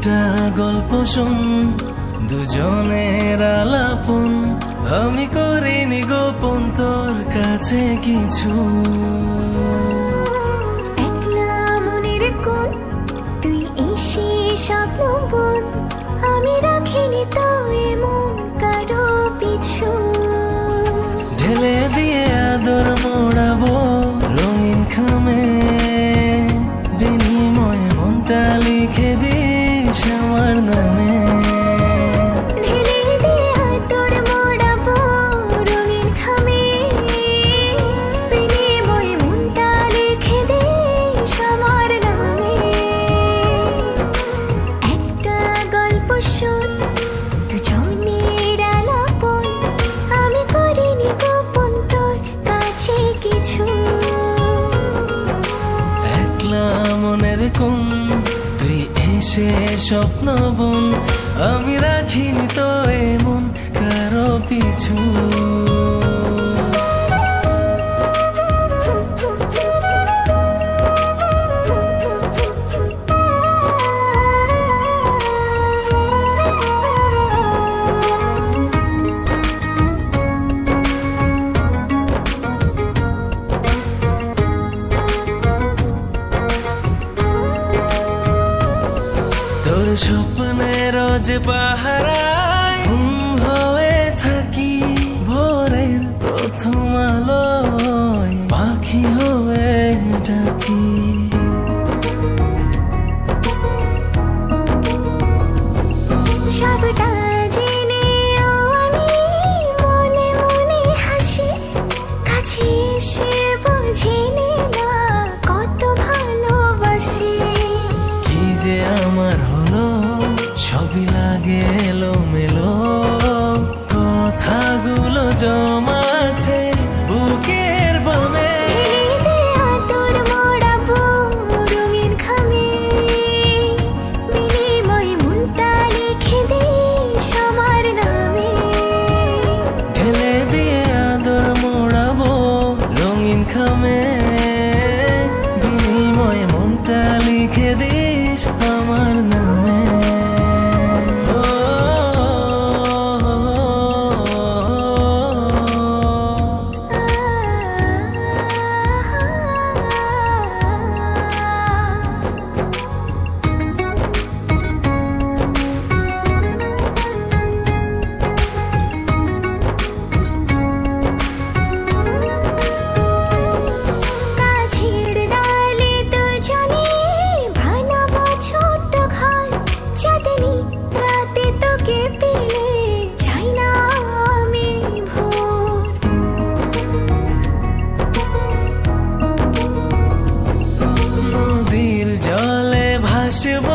একটা গল্প শোন, দুজনের আলাপন, আমি করিনি গোপন তোর কাছে কিছু। একলা মনের কোণ, তুই এসে স্বপ্ন বোন, আমি রাখিনি তো এমন কারো পিছু। ঢেলে দিয়ে আদর মোড়াবো রঙিন খামে, বিনিময়ে মনটা লিখে দিস আমার নামে। ঢেলে দিয়ে আদর মোড়াবো রঙিন খামে, বিনিময়ে মনটা লিখে দিস আমার নামে। একটা গল্প শোন, দুজনের আলাপন, আমি করিনি গোপন তোর কাছে কিছু। একলা মনের কোণ, তুই এসে স্বপ্ন বোন, আমি রাখিনি তো এমন কারো পিছু। তোর স্বপ্নের রোজ পাহারায় ঘুম হয়ে থাকি, ভোরের প্রথম আলোয় পাখি হয়ে ডাকি। সবটা জেনেও আমি মনে মনে হাসি, কাছে এসে বুঝিনি না কত ভালোবাসি। কি যে আমার হলো, সবই লাগে এলোমেলো, কথাগুলো জমাছে বুকের বামে। ঢেলে দিয়ে আদর মোড়াবো রঙিন খামে, বিনিময়ে মনটা লিখে দিস আমার নামে। ঢেলে দিয়ে আদর মোড়াবো রঙিন খামে, বিনিময়ে মনটা লিখে দিস আমার নামে। গাছের ডালে দুজনে বানাবো ছোট্ট ঘর, চাঁদনি রাতে তোকে পেলে চাই না আমি ভোর। নদীর জলে ভাসব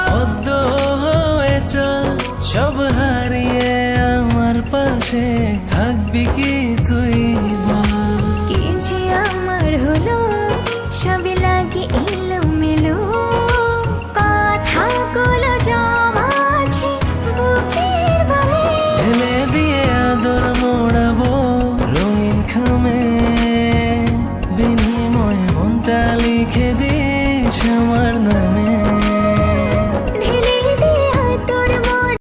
পদ্ম হয়ে চল, সব হারিয়ে আমার পাশে থাকবি কি তুই বল। কি যে